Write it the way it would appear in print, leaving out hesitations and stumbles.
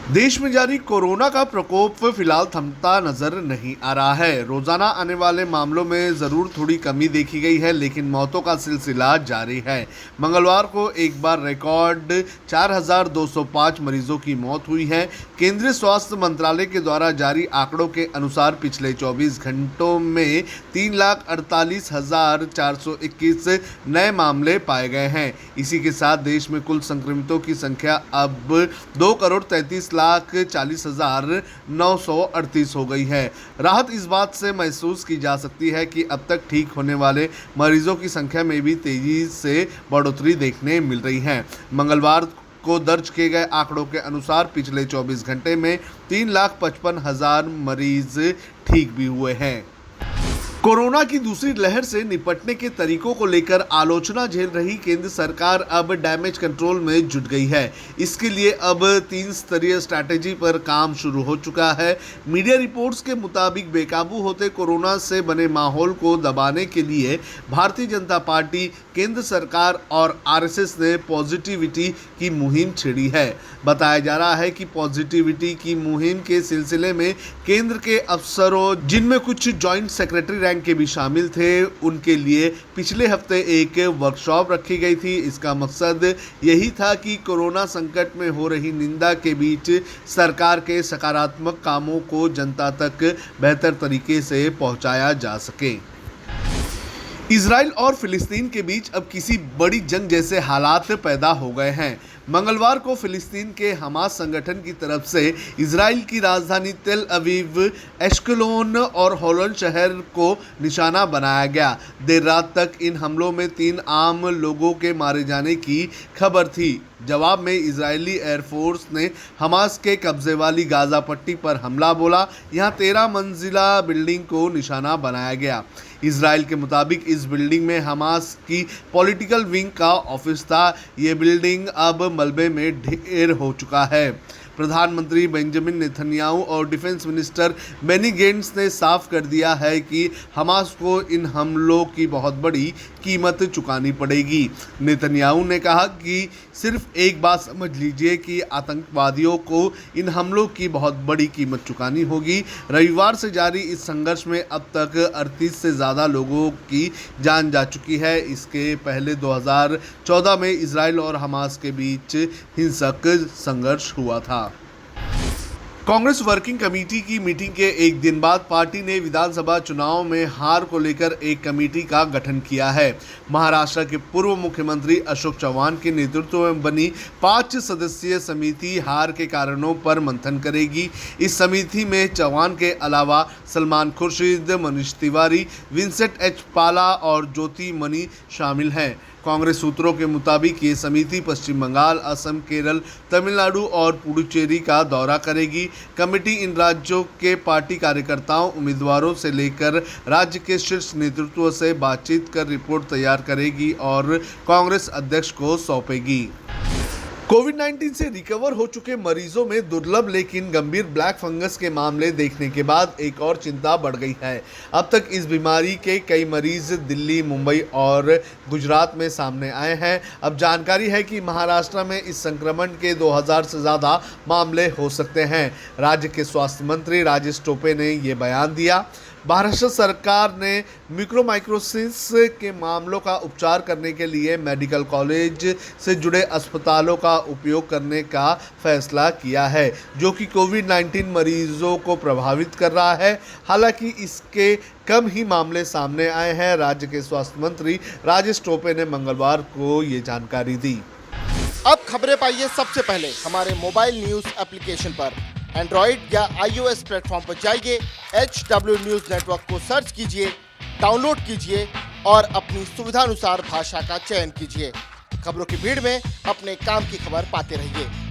देश में जारी कोरोना का प्रकोप फिलहाल थमता नजर नहीं आ रहा है। रोजाना आने वाले मामलों में जरूर थोड़ी कमी देखी गई है, लेकिन मौतों का सिलसिला जारी है। मंगलवार को एक बार रिकॉर्ड 4,205 मरीजों की मौत हुई है। केंद्रीय स्वास्थ्य मंत्रालय के द्वारा जारी आंकड़ों के अनुसार पिछले 24 घंटों में 3,48,421 नए मामले पाए गए हैं। इसी के साथ देश में कुल संक्रमितों की संख्या अब 2,33,40,938 हो गई है। राहत इस बात से महसूस की जा सकती है कि अब तक ठीक होने वाले मरीजों की संख्या में भी तेजी से बढ़ोतरी देखने मिल रही है। मंगलवार को दर्ज किए गए आंकड़ों के अनुसार पिछले 24 घंटे में 3,55,000 मरीज ठीक भी हुए हैं। कोरोना की दूसरी लहर से निपटने के तरीकों को लेकर आलोचना झेल रही केंद्र सरकार अब डैमेज कंट्रोल में जुट गई है। इसके लिए अब 3 स्तरीय स्ट्रैटेजी पर काम शुरू हो चुका है। मीडिया रिपोर्ट्स के मुताबिक बेकाबू होते कोरोना से बने माहौल को दबाने के लिए भारतीय जनता पार्टी, केंद्र सरकार और आरएसएस ने पॉजिटिविटी की मुहिम छेड़ी है। बताया जा रहा है कि पॉजिटिविटी की मुहिम के सिलसिले में केंद्र के अफसरों, जिनमें कुछ जॉइंट सेक्रेटरी रैंक के भी शामिल थे, उनके लिए पिछले हफ्ते एक वर्कशॉप रखी गई थी। इसका मकसद यही था कि कोरोना संकट में हो रही निंदा के बीच सरकार के सकारात्मक कामों को जनता तक बेहतर तरीके से पहुंचाया जा सके। इजराइल और फिलिस्तीन के बीच अब किसी बड़ी जंग जैसे हालात पैदा हो गए हैं। मंगलवार को फिलिस्तीन के हमास संगठन की तरफ से इजराइल की राजधानी तेल अवीव, एश्केलोन और होलन शहर को निशाना बनाया गया। देर रात तक इन हमलों में 3 आम लोगों के मारे जाने की खबर थी। जवाब में इजरायली एयरफोर्स ने हमास के कब्जे वाली गाजा पट्टी पर हमला बोला। यहां 13 मंजिला बिल्डिंग को निशाना बनाया गया। इजराइल के मुताबिक इस बिल्डिंग में हमास की पॉलिटिकल विंग का ऑफिस था। ये बिल्डिंग अब मलबे में ढेर हो चुका है। प्रधानमंत्री बेंजामिन नेतन्याहू और डिफेंस मिनिस्टर बेनी गेंट्स ने साफ कर दिया है कि हमास को इन हमलों की बहुत बड़ी कीमत चुकानी पड़ेगी। नेतन्याहू ने कहा कि सिर्फ एक बात समझ लीजिए कि आतंकवादियों को इन हमलों की बहुत बड़ी कीमत चुकानी होगी। रविवार से जारी इस संघर्ष में अब तक 38 से ज़्यादा लोगों की जान जा चुकी है। इसके पहले 2014 में इजराइल और हमास के बीच हिंसक संघर्ष हुआ था। कांग्रेस वर्किंग कमेटी की मीटिंग के एक दिन बाद पार्टी ने विधानसभा चुनाव में हार को लेकर एक कमेटी का गठन किया है। महाराष्ट्र के पूर्व मुख्यमंत्री अशोक चव्हाण के नेतृत्व में बनी 5 सदस्यीय समिति हार के कारणों पर मंथन करेगी। इस समिति में चव्हाण के अलावा सलमान खुर्शीद, मनीष तिवारी, विंसेंट एच पाला और ज्योति मनी शामिल हैं। कांग्रेस सूत्रों के मुताबिक ये समिति पश्चिम बंगाल, असम, केरल, तमिलनाडु और पुडुचेरी का दौरा करेगी। कमेटी इन राज्यों के पार्टी कार्यकर्ताओं, उम्मीदवारों से लेकर राज्य के शीर्ष नेतृत्व से बातचीत कर रिपोर्ट तैयार करेगी और कांग्रेस अध्यक्ष को सौंपेगी। कोविड-19 से रिकवर हो चुके मरीजों में दुर्लभ लेकिन गंभीर ब्लैक फंगस के मामले देखने के बाद एक और चिंता बढ़ गई है। अब तक इस बीमारी के कई मरीज दिल्ली, मुंबई और गुजरात में सामने आए हैं। अब जानकारी है कि महाराष्ट्र में इस संक्रमण के 2000 से ज़्यादा मामले हो सकते हैं। राज्य के स्वास्थ्य मंत्री राजेश टोपे ने ये बयान दिया। महाराष्ट्र सरकार ने म्यूकोरमाइकोसिस के मामलों का उपचार करने के लिए मेडिकल कॉलेज से जुड़े अस्पतालों का उपयोग करने का फैसला किया है, जो कि कोविड-19 मरीजों को प्रभावित कर रहा है। हालांकि इसके कम ही मामले सामने आए हैं। राज्य के स्वास्थ्य मंत्री राजेश टोपे ने मंगलवार को ये जानकारी दी। अब खबरें पाइए सबसे पहले हमारे मोबाइल न्यूज़ एप्लीकेशन पर। एंड्रॉइड या iOS प्लेटफॉर्म पर जाइए, HW न्यूज़ नेटवर्क को सर्च कीजिए, डाउनलोड कीजिए और अपनी सुविधानुसार भाषा का चयन कीजिए। खबरों की भीड़ में अपने काम की खबर पाते रहिए।